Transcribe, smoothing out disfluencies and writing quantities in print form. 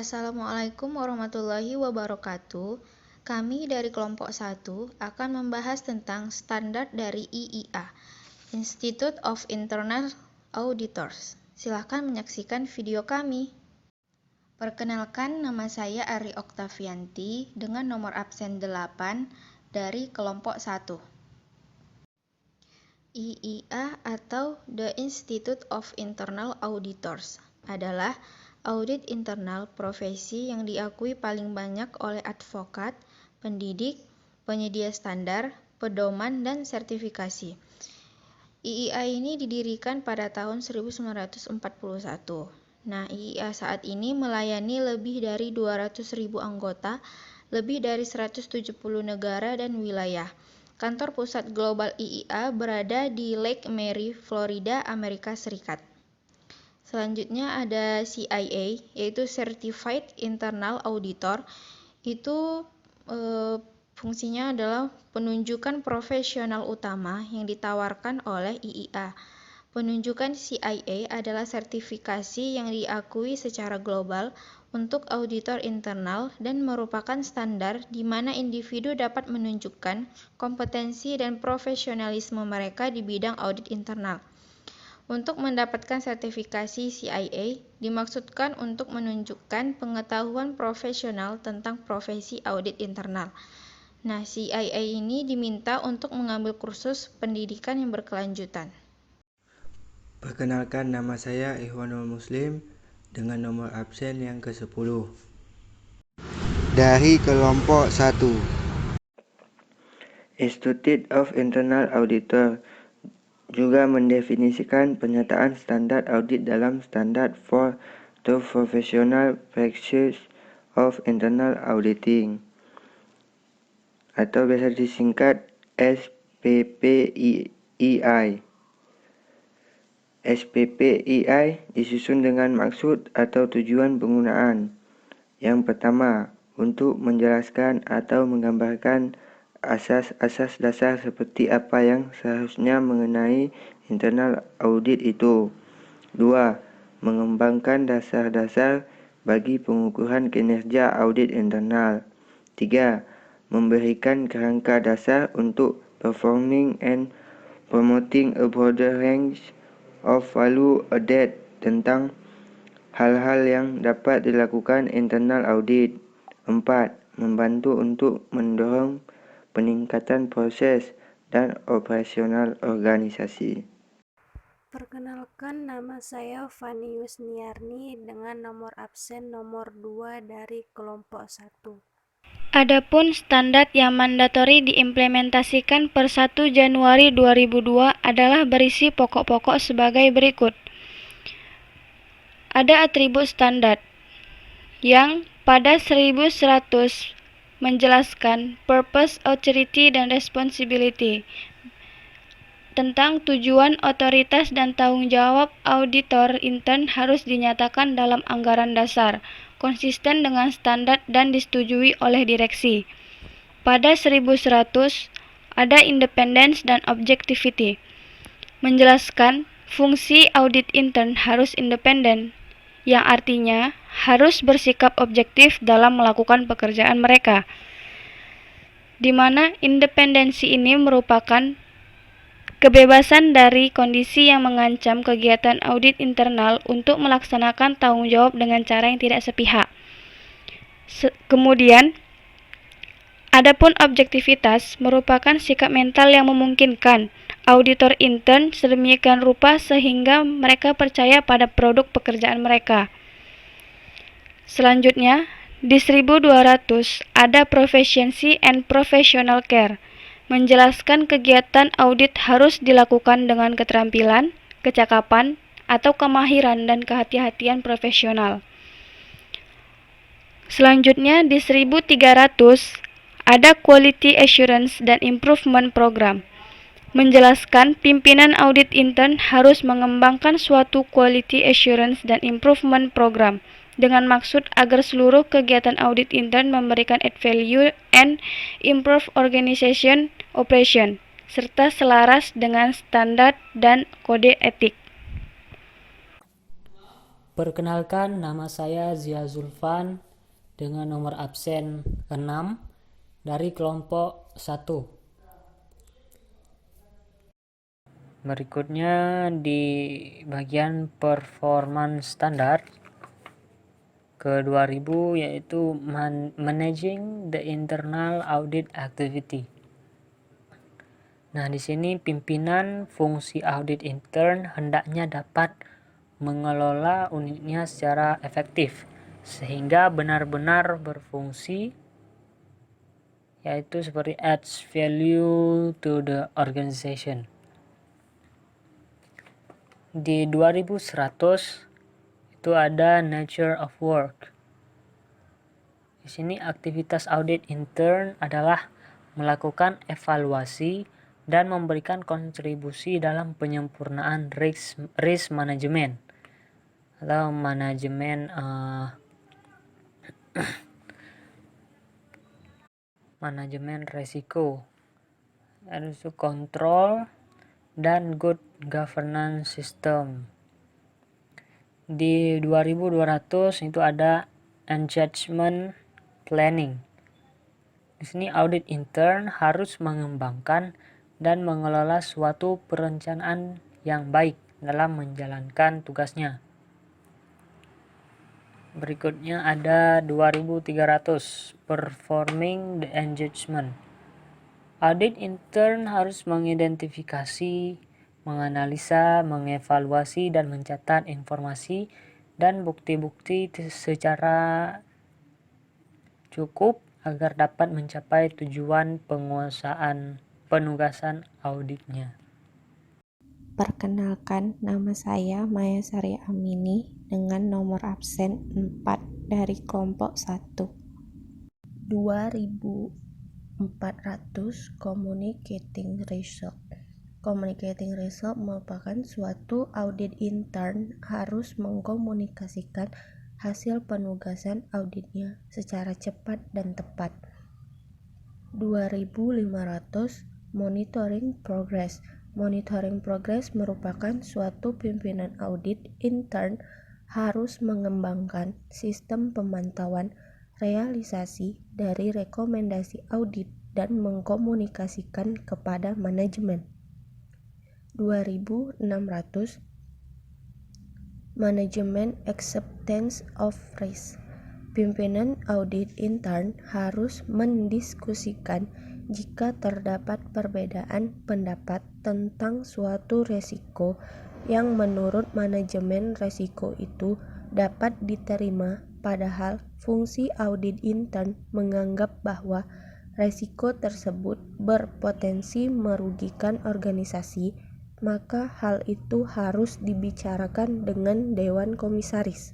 Assalamualaikum warahmatullahi wabarakatuh. Kami dari kelompok 1 akan membahas tentang standar dari IIA, Institute of Internal Auditors. Silahkan menyaksikan video kami. Perkenalkan, nama saya Ari Oktavianti dengan nomor absen 8 dari kelompok 1. IIA atau The Institute of Internal Auditors adalah audit internal profesi yang diakui paling banyak oleh advokat, pendidik, penyedia standar, pedoman, dan sertifikasi. IIA ini didirikan pada tahun 1941. Nah, IIA saat ini melayani lebih dari 200.000 anggota, lebih dari 170 negara dan wilayah. Kantor pusat global IIA berada di Lake Mary, Florida, Amerika Serikat. Selanjutnya ada CIA, yaitu Certified Internal Auditor. Itu fungsinya adalah penunjukan profesional utama yang ditawarkan oleh IIA. Penunjukan CIA adalah sertifikasi yang diakui secara global untuk auditor internal dan merupakan standar di mana individu dapat menunjukkan kompetensi dan profesionalisme mereka di bidang audit internal. Untuk mendapatkan sertifikasi CIA, dimaksudkan untuk menunjukkan pengetahuan profesional tentang profesi audit internal. Nah, CIA ini diminta untuk mengambil kursus pendidikan yang berkelanjutan. Perkenalkan, nama saya Ikhwanul Muslim dengan nomor absen yang ke-10 dari kelompok 1. Institute of Internal Auditor juga mendefinisikan penyataan standar audit dalam Standard for the Professional Practice of Internal Auditing atau biasa disingkat SPPII. SPPII disusun dengan maksud atau tujuan penggunaan. Yang pertama, untuk menjelaskan atau menggambarkan asas-asas dasar seperti apa yang seharusnya mengenai internal audit itu. 2. Mengembangkan dasar-dasar bagi pengukuran kinerja audit internal. 3. Memberikan kerangka dasar untuk performing and promoting a broader range of value added tentang hal-hal yang dapat dilakukan internal audit. 4. Membantu untuk mendorong peningkatan proses dan operasional organisasi. Perkenalkan, nama saya Fani Yusniarni dengan nomor absen nomor 2 dari kelompok 1. Adapun standar yang mandatori diimplementasikan per 1 Januari 2002 adalah berisi pokok-pokok sebagai berikut. Ada atribut standar yang pada 1100 menjelaskan purpose, authority, dan responsibility tentang tujuan, otoritas, dan tanggung jawab auditor intern harus dinyatakan dalam anggaran dasar, konsisten dengan standar dan disetujui oleh direksi. Pada 1100, ada independence dan objectivity, menjelaskan fungsi audit intern harus independen, yang artinya harus bersikap objektif dalam melakukan pekerjaan mereka, di mana independensi ini merupakan kebebasan dari kondisi yang mengancam kegiatan audit internal untuk melaksanakan tanggung jawab dengan cara yang tidak sepihak. Kemudian, adapun objektivitas merupakan sikap mental yang memungkinkan auditor intern sedemikian rupa sehingga mereka percaya pada produk pekerjaan mereka. Selanjutnya, di 1200 ada proficiency and professional care, menjelaskan kegiatan audit harus dilakukan dengan keterampilan, kecakapan, atau kemahiran dan kehati-hatian profesional. Selanjutnya di 1300 ada Quality Assurance dan Improvement Program, menjelaskan pimpinan audit intern harus mengembangkan suatu Quality Assurance dan Improvement Program dengan maksud agar seluruh kegiatan audit intern memberikan add value and improve organization operation, serta selaras dengan standar dan kode etik. Perkenalkan, nama saya Zia Zulfan dengan nomor absen 6 dari kelompok 1. Berikutnya di bagian performance standar ke-2000 yaitu Managing the Internal Audit Activity. Nah, di sini pimpinan fungsi audit intern hendaknya dapat mengelola unitnya secara efektif sehingga benar-benar berfungsi, yaitu seperti adds value to the organization. Di 2100 itu ada nature of work. Di sini aktivitas audit intern adalah melakukan evaluasi dan memberikan kontribusi dalam penyempurnaan risk management atau manajemen resiko, harus kontrol dan good governance system. Di 2200 itu ada engagement planning. Di sini audit intern harus mengembangkan dan mengelola suatu perencanaan yang baik dalam menjalankan tugasnya. Berikutnya ada 2300 performing the engagement. Audit intern harus mengidentifikasi, menganalisa, mengevaluasi dan mencatat informasi dan bukti-bukti secara cukup agar dapat mencapai tujuan penugasan auditnya. Perkenalkan, nama saya Maya Sari Amini dengan nomor absen 4 dari kelompok 1. 2400 Communicating Result. Communicating Result merupakan suatu audit intern harus mengkomunikasikan hasil penugasan auditnya secara cepat dan tepat. 2500 Monitoring Progress. Monitoring Progress merupakan suatu pimpinan audit intern harus mengembangkan sistem pemantauan realisasi dari rekomendasi audit dan mengkomunikasikan kepada manajemen. 2600 Management Acceptance of Risk. Pimpinan audit intern harus mendiskusikan jika terdapat perbedaan pendapat tentang suatu resiko yang menurut manajemen resiko itu dapat diterima, padahal fungsi audit intern menganggap bahwa resiko tersebut berpotensi merugikan organisasi, maka hal itu harus dibicarakan dengan Dewan Komisaris.